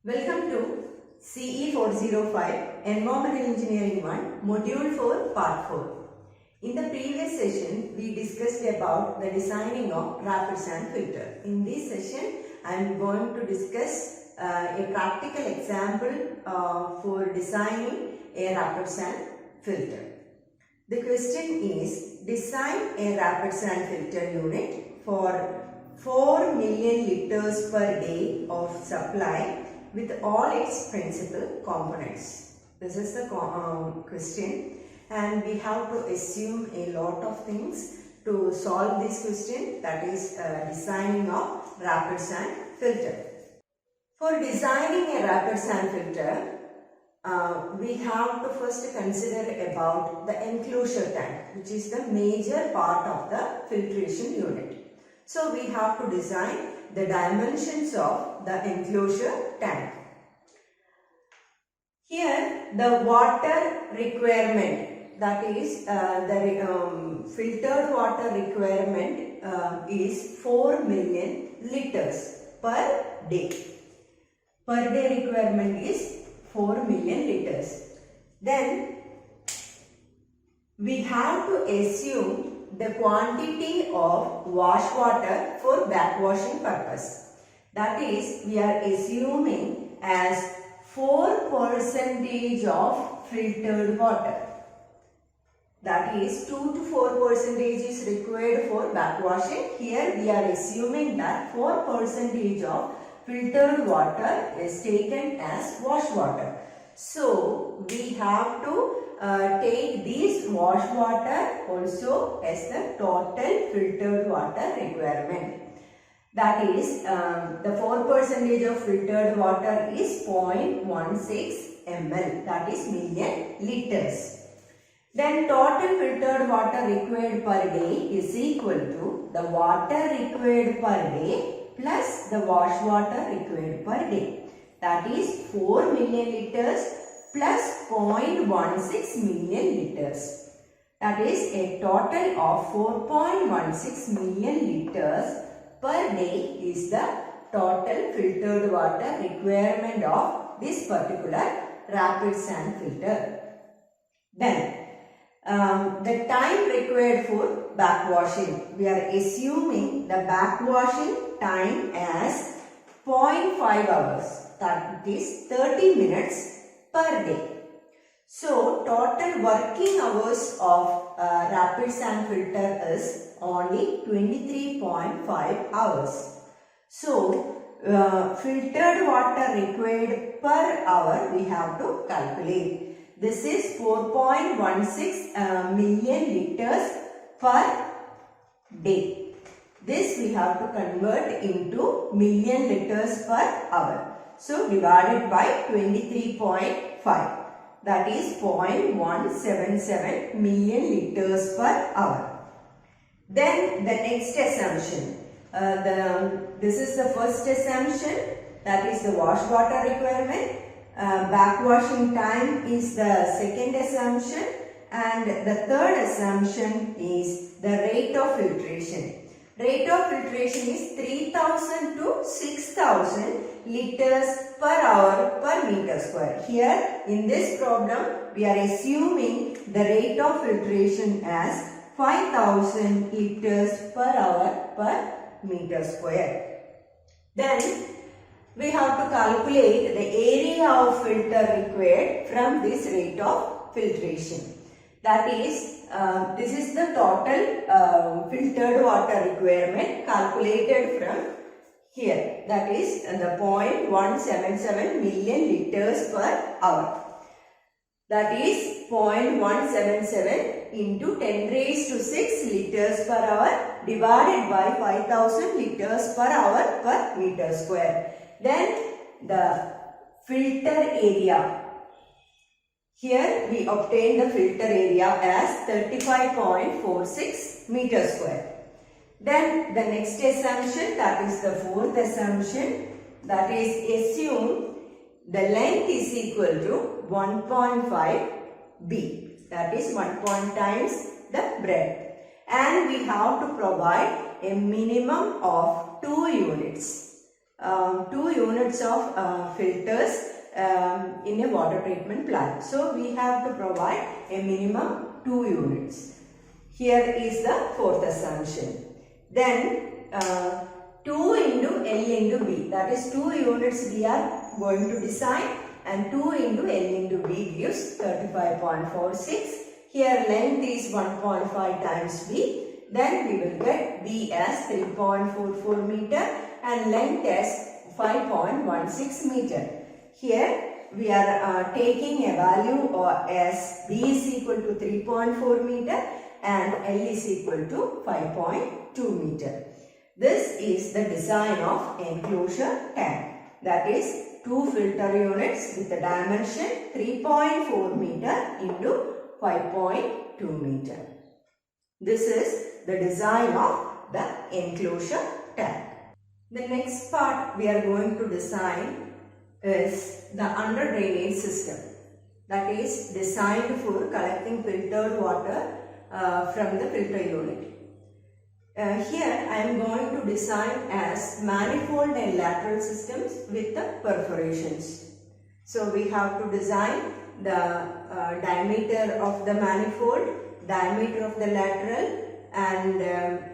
Welcome to CE405 Environmental Engineering 1 Module 4 Part 4. In the previous session, we discussed about the designing of rapid sand filter. In this session, I am going to discuss a practical example for designing a rapid sand filter. The question is, design a rapid sand filter unit for 4 million liters per day of supply with all its principal components. This is the question, and we have to assume a lot of things to solve this question, that is designing of rapid sand filter. For designing a rapid sand filter, we have to first consider about the enclosure tank, which is the major part of the filtration unit. So we have to design the dimensions of the enclosure tank. Here the water requirement, that is the filtered water requirement is 4 million liters per day. Per day requirement is 4 million liters. Then we have to assume the quantity of wash water for backwashing purpose. That is, we are assuming as 4% of filtered water. That is 2 to 4% is required for backwashing. Here we are assuming that 4% of filtered water is taken as wash water. So we have to take this wash water also as the total filtered water requirement. That is, the 4% of filtered water is 0.16 ml, that is million liters. Then total filtered water required per day is equal to the water required per day plus the wash water required per day. That is 4 million liters plus 0.16 million liters. That is a total of 4.16 million liters per day is the total filtered water requirement of this particular rapid sand filter. Then the time required for backwashing. We are assuming the backwashing time as 0.5 hours. That is 30 minutes per day. So total working hours of rapid sand filter is only 23.5 hours. So filtered water required per hour we have to calculate. This is 4.16 million liters per day. This we have to convert into million liters per hour. So divided by 23.5. That is 0.177 million liters per hour. Then the next assumption. This is the first assumption, that is the wash water requirement. Backwashing time is the second assumption, and the third assumption is the rate of filtration. Rate of filtration is 3000 to 6000 liters per hour per meter square. Here in this problem we are assuming the rate of filtration as 5000 liters per hour per meter square. Then we have to calculate the area of filter required from this rate of filtration. That is, this is the total filtered water requirement calculated from here. That is the 0.177 million liters per hour. That is 0.177 into 10 raised to 6 liters per hour divided by 5000 liters per hour per meter square. Then the filter area. Here we obtain the filter area as 35.46 meter square. Then the next assumption, that is the fourth assumption, that is assume the length is equal to 1.5 b. That is 1 times the breadth. And we have to provide a minimum of 2 units. 2 units of filters in a water treatment plant. So we have to provide a minimum 2 units. Here is the fourth assumption. Then 2 into L into B, that is 2 units we are going to design, and 2 into L into B gives 35.46. Here length is 1.5 times B. Then we will get B as 3.44 meter and length as 5.16 meter. Here we are taking a value as B is equal to 3.4 meter and L is equal to 5.2 meter. This is the design of enclosure tank. That is 2 filter units with the dimension 3.4 meter into 5.2 meter. This is the design of the enclosure tank. The next part we are going to design is the under drainage system. That is designed for collecting filtered water from the filter unit. Here I am going to design as manifold and lateral systems with the perforations. So we have to design the diameter of the manifold, diameter of the lateral, and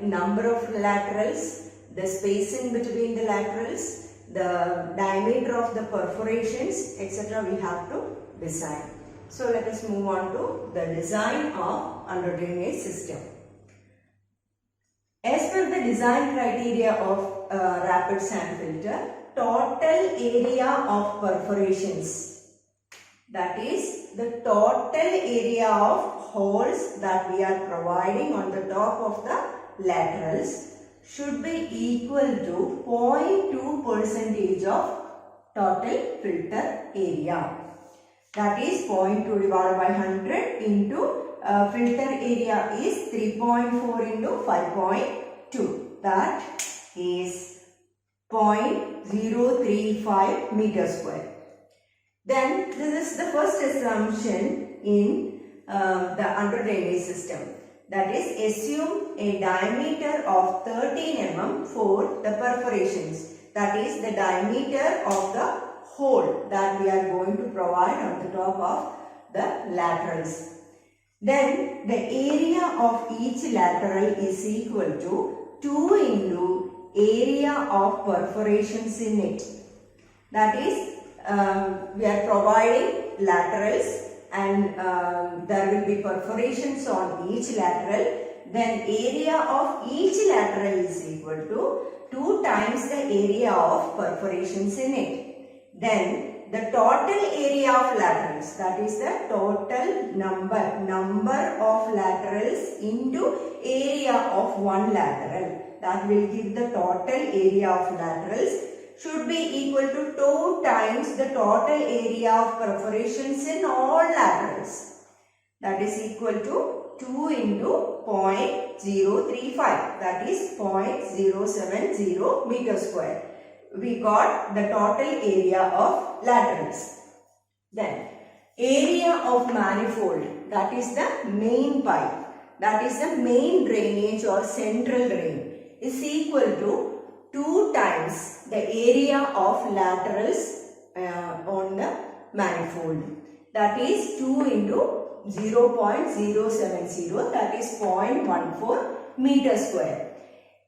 number of laterals, the spacing between the laterals, the diameter of the perforations, etc. we have to design. So let us move on to the design of under drainage system. As per the design criteria of rapid sand filter, total area of perforations, that is the total area of holes that we are providing on the top of the laterals, should be equal to 0.2% of total filter area. That is 0.2 divided by 100 into filter area is 3.4 into 5.2. That is 0.035 meter square. Then this is the first assumption in the under drainage system. That is, assume a diameter of 13 mm for the perforations. That is the diameter of the hole that we are going to provide on the top of the laterals. Then the area of each lateral is equal to 2 into area of perforations in it. That is, we are providing laterals and there will be perforations on each lateral. Then area of each lateral is equal to 2 times the area of perforations in it. Then the total area of laterals, that is the total number of laterals into area of one lateral, that will give the total area of laterals, should be equal to 2 times the total area of perforations in all laterals. That is equal to 2 into 0.035, that is 0.070 meter square. We got the total area of laterals. Then area of manifold, that is the main pipe, that is the main drainage or central drain, is equal to 2 times the area of laterals on the manifold. That is 2 into 0.070, that is 0.14 meter square.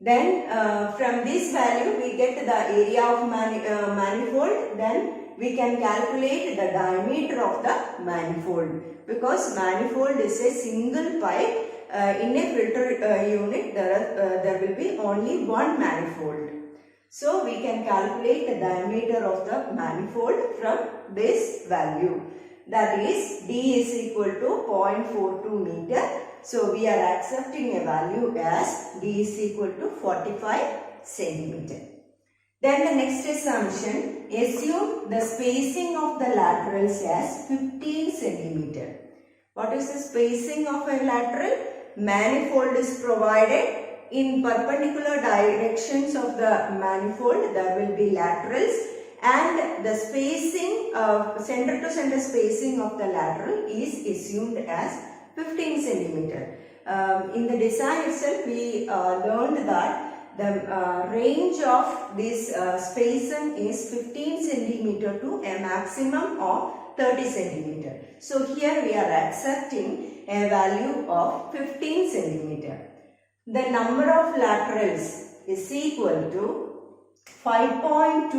Then from this value we get the area of manifold. Then we can calculate the diameter of the manifold, because manifold is a single pipe. In a filter unit there will be only one manifold. So we can calculate the diameter of the manifold from this value. That is D is equal to 0.42 meter. So we are accepting a value as D is equal to 45 centimeter. Then the next assumption, assume the spacing of the laterals as 15 centimeter. What is the spacing of a lateral? Manifold is provided. In perpendicular directions of the manifold there will be laterals, and the spacing, center to center spacing of the lateral is assumed as 15 centimeter. In the design itself we learned that the range of this spacing is 15 centimeter to a maximum of 30 centimeter. So here we are accepting a value of 15 centimeter. The number of laterals is equal to 5.2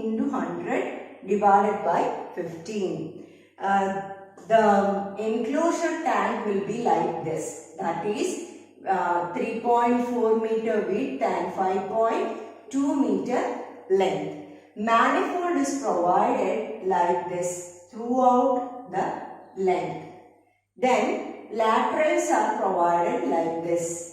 into 100 divided by 15. The enclosure tank will be like this. That is 3.4 meter width and 5.2 meter length. Manifold is provided like this throughout the length. Then laterals are provided like this.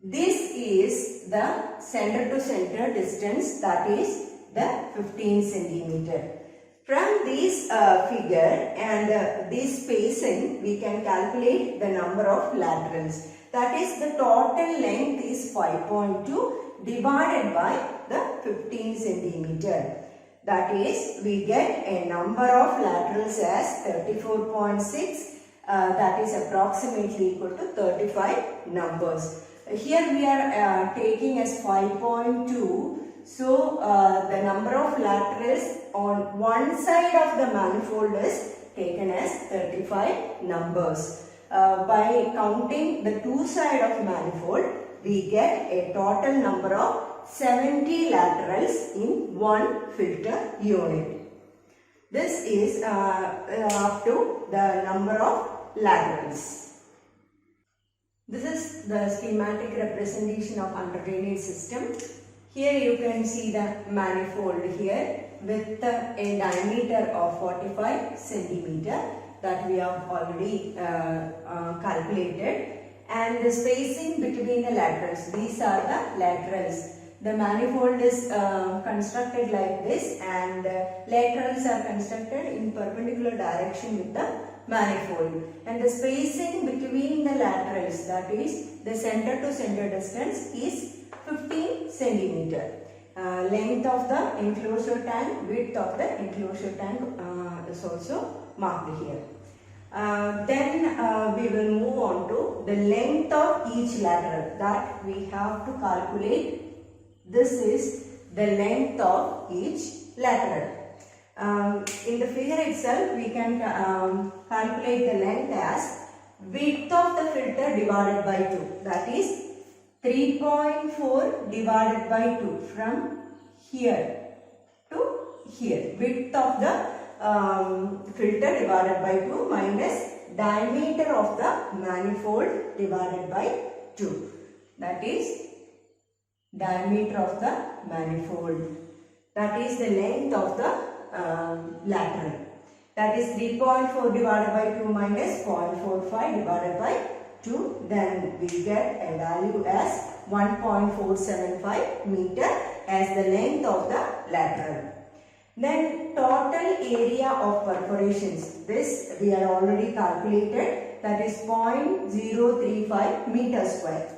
This is the center to center distance, that is the 15 centimeter. From this figure and this spacing, we can calculate the number of laterals. That is, the total length is 5.2 divided by the 15 centimeter. That is, we get a number of laterals as 34.6. That is approximately equal to 35 numbers. Here we are taking as 5.2. So, the number of laterals on one side of the manifold is taken as 35 numbers. By counting the two sides of manifold, we get a total number of 70 laterals in one filter unit. This is up to the number of laterals. This is the schematic representation of under drainage system. Here you can see the manifold here with a diameter of 45 centimeter that we have already calculated, and the spacing between the laterals. These are the laterals. The manifold is constructed like this, and laterals are constructed in perpendicular direction with the manifold, and the spacing between the laterals, that is the center to center distance, is 15 centimeter. Length of the enclosure tank, width of the enclosure tank is also marked here. Then we will move on to the length of each lateral that we have to calculate. This is the length of each lateral. In the figure itself, we can calculate the length as width of the filter divided by 2. That is 3.4 divided by 2 from here to here. Width of the filter divided by 2 minus diameter of the manifold divided by 2. That is diameter of the manifold. That is the length of the lateral. That is 3.4 divided by 2 minus 0.45 divided by 2. Then we get a value as 1.475 meter as the length of the lateral. Then total area of perforations. This we are already calculated. That is 0.035 meter square.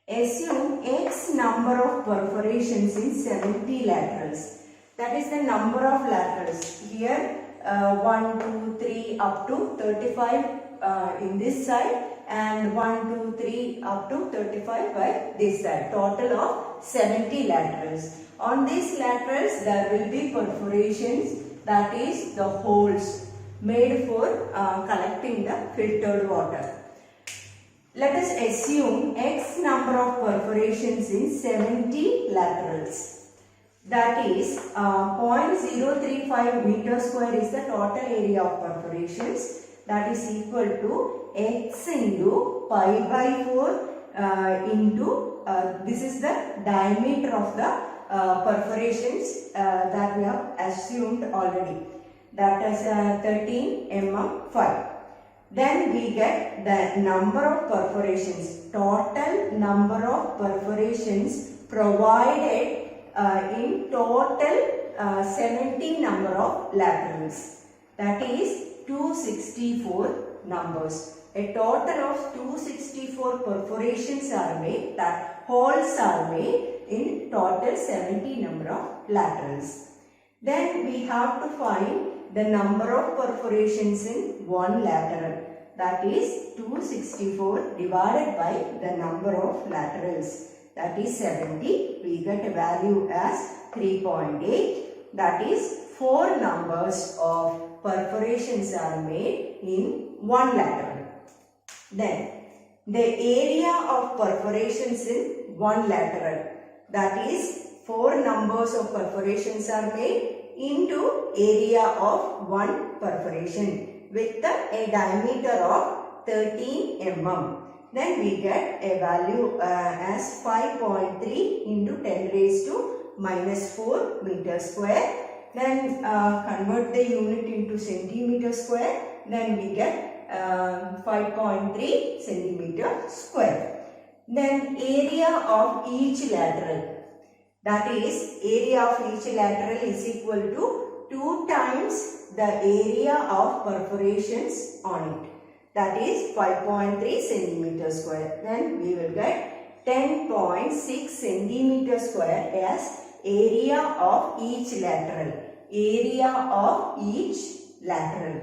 Assume X number of perforations in 70 laterals. That is the number of laterals. Here 1, 2, 3 up to 35 in this side, and 1, 2, 3 up to 35 by this side. Total of 70 laterals. On these laterals there will be perforations, that is the holes made for collecting the filtered water. Let us assume X number of perforations in 70 laterals. That is 0.035 meter square is the total area of perforations. That is equal to X into pi by 4 into this is the diameter of the perforations that we have assumed already. That is 13 mm 5. Then we get the number of perforations, total number of perforations provided in total 70 number of laterals. That is 264 numbers. A total of 264 perforations are made, that holes are made in total 70 number of laterals. Then we have to find the number of perforations in one lateral. That is 264 64 divided by the number of laterals, that is 70. We get a value as 3.8. That is 4 numbers of perforations are made in one lateral. Then the area of perforations in one lateral, that is 4 numbers of perforations are made into area of one perforation with a diameter of 13 mm. Then we get a value as 5.3 into 10 raised to minus 4 meter square. Then convert the unit into centimeter square. Then we get 5.3 centimeter square. Then area of each lateral, that is area of each lateral is equal to 2 times the area of perforations on it, that is 5.3 centimeter square. Then we will get 10.6 centimeter square as area of each lateral. Area of each lateral.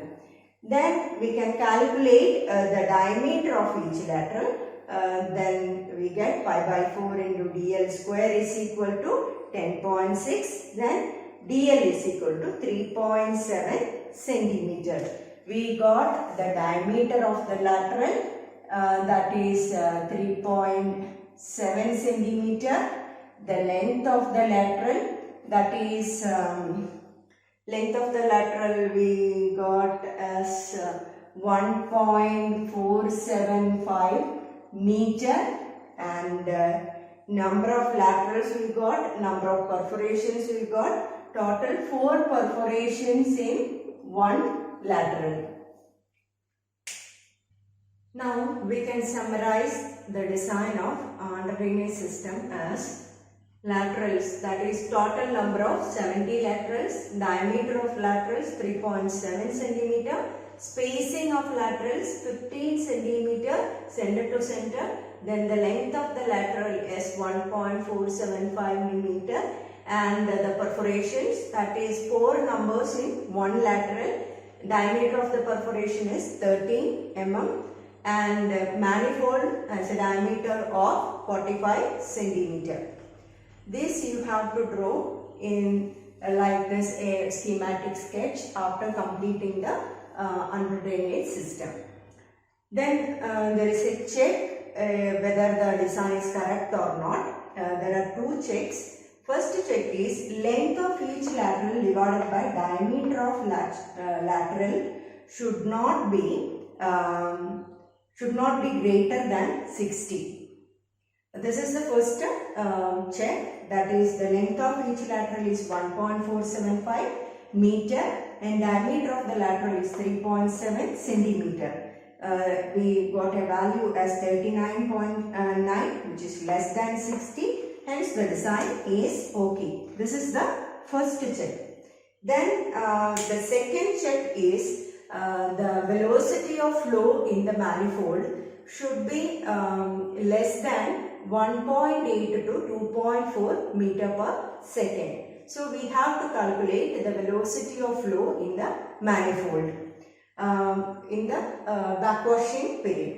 Then we can calculate the diameter of each lateral. Then we get pi by 4 into dl square is equal to 10.6. Then dl is equal to 3.7 centimeter. We got the diameter of the lateral, that is 3.7 centimeter. The length of the lateral, that is length of the lateral we got as 1.475 meter, and number of laterals we got, number of perforations we got, total 4 perforations in one lateral. Now we can summarize the design of under drainage system as laterals, that is total number of 70 laterals, diameter of laterals 3.7 centimeter, spacing of laterals 15 centimeter center to center, then the length of the lateral is 1.475 millimeter, and the perforations, that is 4 numbers in one lateral, diameter of the perforation is 13 mm, and manifold has a diameter of 45 centimeter. This you have to draw in like this a schematic sketch after completing the under drainage system. Then there is a check whether the design is correct or not. There are 2 checks. First check is length of each lateral divided by diameter of lateral should not be greater than 60. This is the first check, that is the length of each lateral is 1.475 meter and diameter of the lateral is 3.7 centimeter. We got a value as 39.9, which is less than 60, hence the design is okay. This is the first check. Then the second check is the velocity of flow in the manifold should be less than 1.8 to 2.4 meter per second. So we have to calculate the velocity of flow in the manifold in the backwashing period.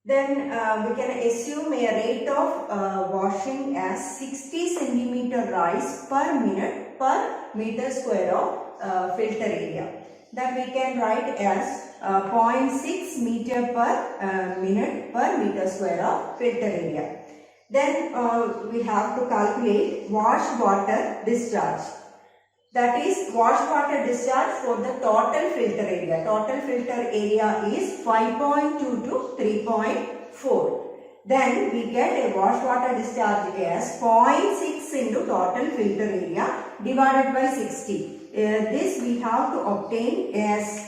Then we can assume a rate of washing as 60 centimeter rise per minute per meter square of filter area. That we can write as 0.6 meter per minute per meter square of filter area. Then we have to calculate wash water discharge. That is wash water discharge for the total filter area. Total filter area is 5.2 to 3.4. Then we get a wash water discharge as 0.6 into total filter area divided by 60. This we have to obtain as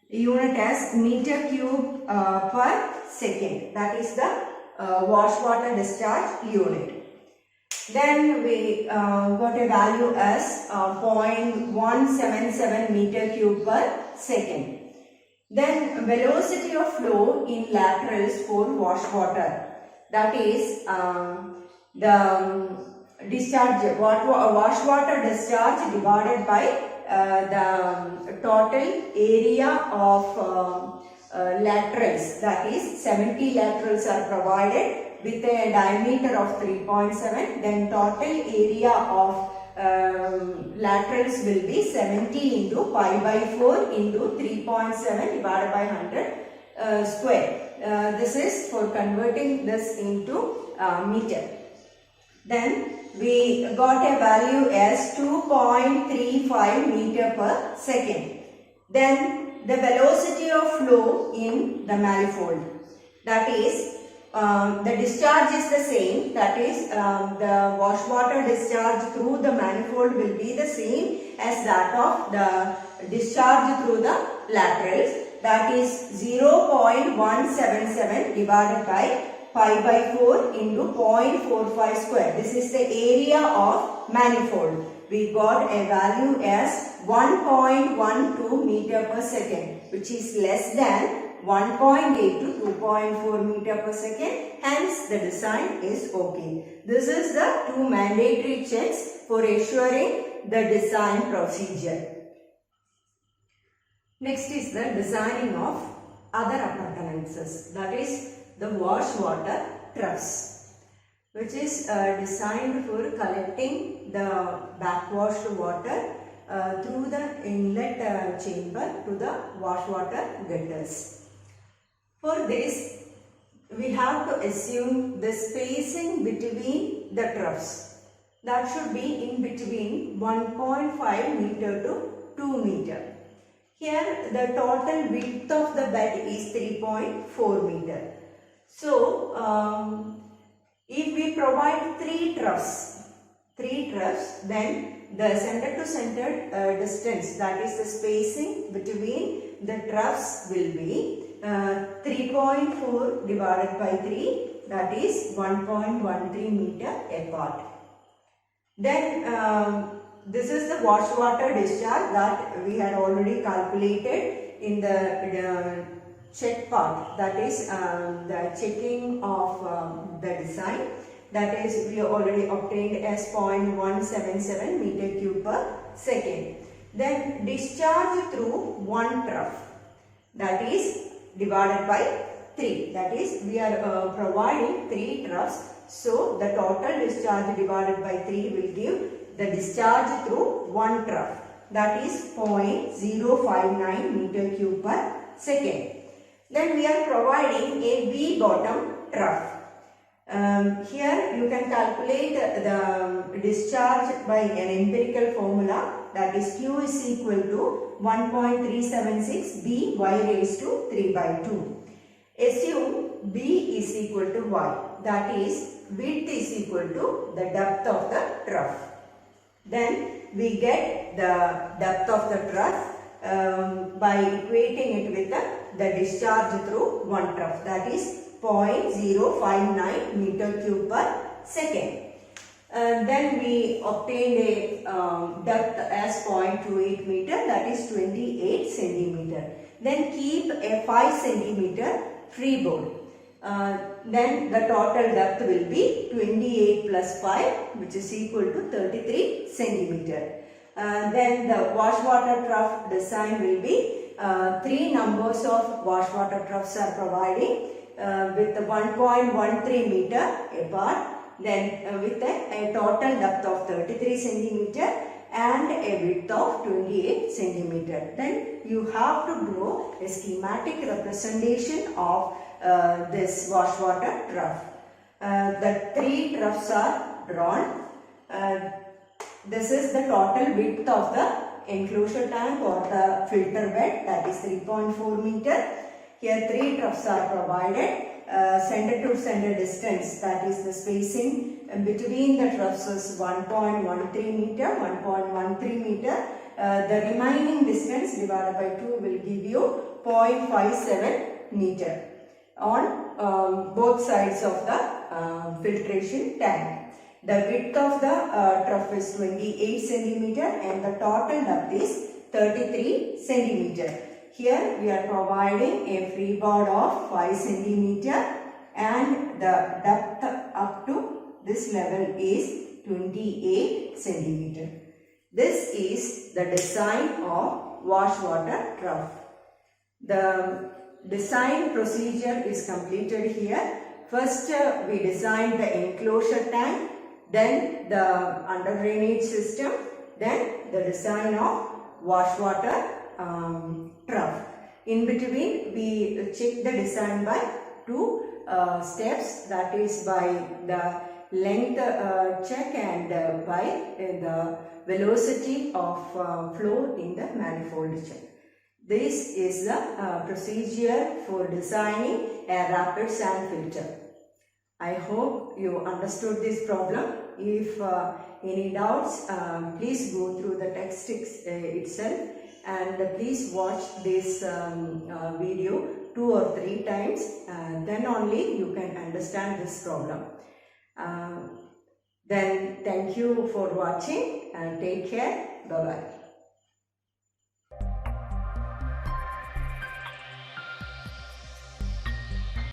unit as meter cube per second. That is the wash water discharge unit. Then we got a value as 0.177 meter cube per second. Then velocity of flow in laterals for wash water. That is the discharge wash water discharge divided by the total area of laterals, that is 70 laterals are provided with a diameter of 3.7. Then total area of laterals will be 70 into pi by 4 into 3.7 divided by 100 square. This is for converting this into meter. Then we got a value as 2.35 meter per second. Then the velocity of flow in the manifold, that is the discharge is the same, that is the wash water discharge through the manifold will be the same as that of the discharge through the laterals, that is 0.177 divided by pi by 4 into 0.45 square. This is the area of manifold. We got a value as 1.12 meter per second, which is less than 1.8 to 2.4 meter per second. Hence, the design is okay. This is the two mandatory checks for assuring the design procedure. Next is the designing of other appurtenances, that is the wash water troughs, which is designed for collecting the backwashed water through the inlet chamber to the wash water gutters. For this, we have to assume the spacing between the troughs. That should be in between 1.5 meter to 2 meter. Here the total width of the bed is 3.4 meter. So, if we provide three troughs, then the center to center distance, that is the spacing between the troughs will be 3.4 divided by 3, that is 1.13 meter apart. Then this is the wash water discharge that we had already calculated in the check part, that is the checking of the design, that is we already obtained as 0.177 meter cube per second. Then discharge through one trough, that is divided by 3, that is we are providing 3 troughs, so the total discharge divided by 3 will give the discharge through one trough, that is 0.059 meter cube per second. Then we are providing a V bottom trough. Here you can calculate the discharge by an empirical formula, that is Q is equal to 1.376 B y raised to 3 by 2. Assume B is equal to Y, that is width is equal to the depth of the trough. Then we get the depth of the trough by equating it with the discharge through one trough, that is 0.059 meter cube per second. Then we obtained a depth as 0.28 meter, that is 28 centimeter. Then keep a 5 centimeter freeboard. Then the total depth will be 28 plus 5, which is equal to 33 centimeter. Then the wash water trough design will be 3 numbers of wash water troughs are providing with 1.13 meter apart, then with a total depth of 33 centimeter and a width of 28 centimeter. Then you have to draw a schematic representation of this wash water trough. The 3 troughs are drawn. This is the total width of the enclosure tank or the filter bed, that is 3.4 meter. Here 3 troughs are provided. Center to center distance, that is the spacing between the troughs is 1.13 meter, 1.13 meter. The remaining distance divided by 2 will give you 0.57 meter on both sides of the filtration tank. The width of the trough is 28 centimeter and the total depth is 33 centimeter. Here we are providing a freeboard of 5 centimeter and the depth up to this level is 28 centimeter. This is the design of wash water trough. The design procedure is completed here. First, we designed the enclosure tank, then the under drainage system, then the design of wash water trough. In between, we check the design by two steps, that is by the length check and by the velocity of flow in the manifold check. This is the procedure for designing a rapid sand filter. I hope you understood this problem. If any doubts, please go through the text itself, and please watch this video 2 or 3 times. Then only you can understand this problem. Then thank you for watching and take care. Bye bye.